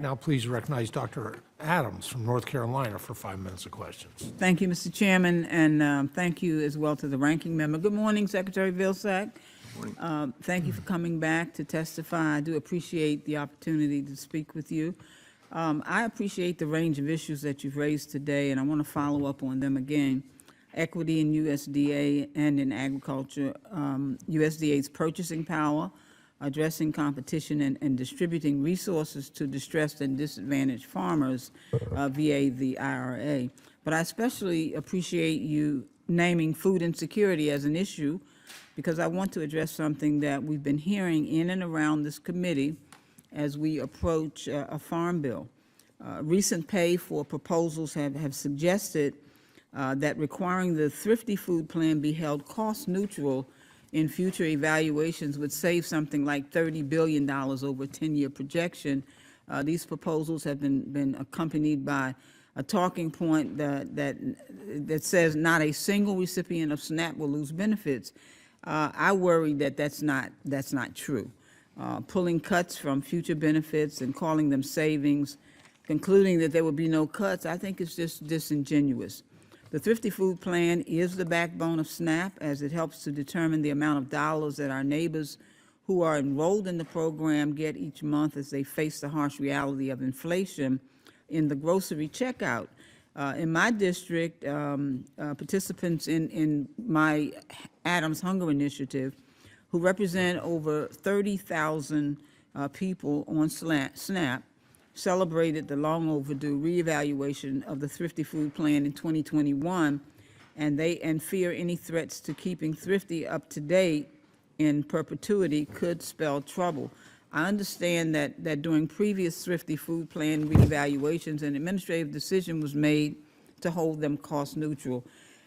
now please recognize Dr. Adams from North Carolina for 5 minutes of questions. Thank you, Mr. Chairman, and thank you as well to the ranking member. Good morning, Secretary Vilsack. Good morning. Thank you for coming back to testify. I do appreciate the opportunity to speak with you. I appreciate the range of issues that you've raised today, and I want to follow up on them again. Equity in USDA and in agriculture, USDA's purchasing power, addressing competition and distributing resources to distressed and disadvantaged farmers via the IRA. But I especially appreciate you naming food insecurity as an issue, because I want to address something that we've been hearing in and around this committee as we approach a farm bill. Recent pay for proposals have suggested that requiring the Thrifty Food Plan be held cost neutral in future evaluations would save something like $30 billion over a 10-year projection. These proposals have been accompanied by a talking point that says not a single recipient of SNAP will lose benefits. I worry that that's not true. Pulling cuts from future benefits and calling them savings, concluding that there will be no cuts, I think it's just disingenuous. The Thrifty Food Plan is the backbone of SNAP, as it helps to determine the amount of dollars that our neighbors who are enrolled in the program get each month as they face the harsh reality of inflation in the grocery checkout. In my district, participants in my Adams Hunger Initiative, who represent over 30,000 people on SNAP, celebrated the long overdue reevaluation of the Thrifty Food Plan in 2021, and fear any threats to keeping Thrifty up to date in perpetuity could spell trouble. I understand that during previous Thrifty Food Plan reevaluations, an administrative decision was made to hold them cost neutral.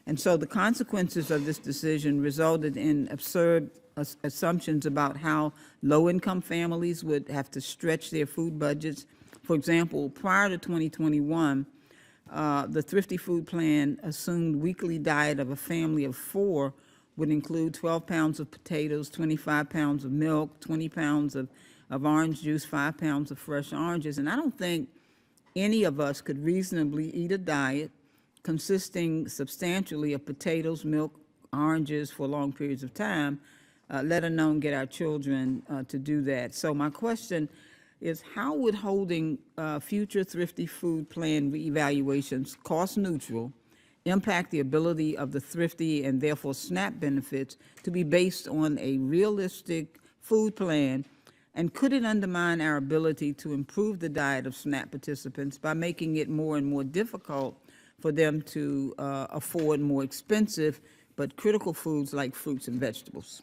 And so the consequences of this decision resulted in absurd assumptions about how low-income families would have to stretch their food budgets. For example, prior to 2021, the Thrifty Food Plan assumed weekly diet of a family of 4 would include 12 pounds of potatoes, 25 pounds of milk, 20 pounds of orange juice, 5 pounds of fresh oranges. And I don't think any of us could reasonably eat a diet consisting substantially of potatoes, milk, oranges for long periods of time, let alone get our children to do that. So my question is, how would holding future Thrifty Food Plan reevaluations cost neutral impact the ability of the Thrifty and therefore SNAP benefits to be based on a realistic food plan? And could it undermine our ability to improve the diet of SNAP participants by making it more and more difficult for them to afford more expensive but critical foods like fruits and vegetables?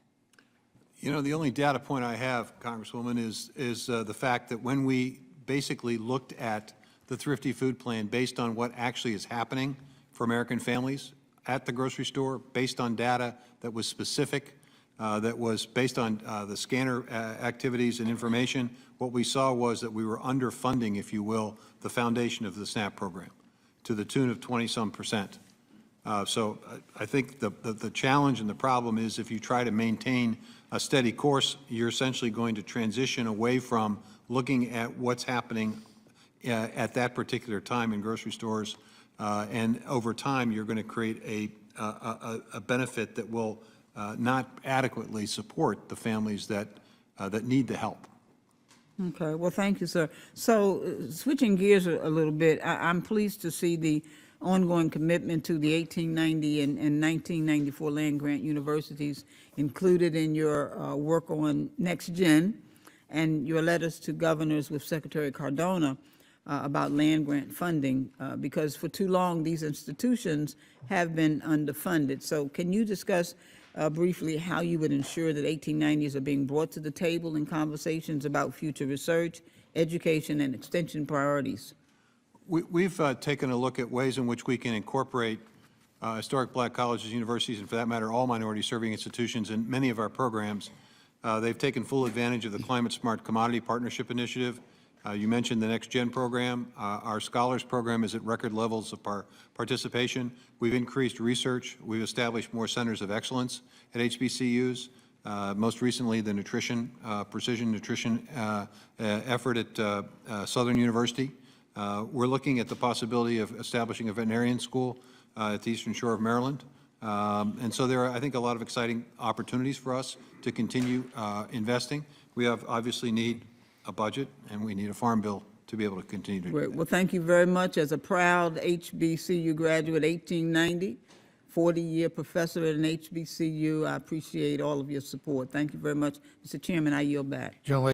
You know, the only data point I have, Congresswoman, is the fact that when we basically looked at the Thrifty Food Plan based on what actually is happening for American families at the grocery store, based on data that was specific, that was based on the scanner activities and information, what we saw was that we were underfunding, if you will, the foundation of the SNAP program to the tune of 20-some%. So I think the challenge and the problem is, if you try to maintain a steady course, you're essentially going to transition away from looking at what's happening at that particular time in grocery stores, and over time you're going to create a benefit that will not adequately support the families that need the help. Okay, well, thank you, sir. So switching gears a little bit, I'm pleased to see the ongoing commitment to the 1890 and 1994 land grant universities included in your work on Next Gen and your letters to governors with Secretary Cardona about land grant funding, because for too long these institutions have been underfunded. So can you discuss briefly how you would ensure that 1890s are being brought to the table in conversations about future research, education, and extension priorities? We've taken a look at ways in which we can incorporate historic black colleges, universities, and for that matter, all minority-serving institutions in many of our programs. They've taken full advantage of the Climate Smart Commodity Partnership Initiative. You mentioned the Next Gen program. Our Scholars program is at record levels of participation. We've increased research. We've established more centers of excellence at HBCUs. most recently the nutrition, precision nutrition effort at Southern University. We're looking at the possibility of establishing a veterinarian school at the Eastern Shore of Maryland. And so there are, I think, a lot of exciting opportunities for us to continue investing. We obviously need a budget, and we need a farm bill to be able to continue to do Great. that. Well, thank you very much. As a proud HBCU graduate, 1890, 40-year professor at an HBCU, I appreciate all of your support. Thank you very much. Mr. Chairman, I yield back. Gentlelady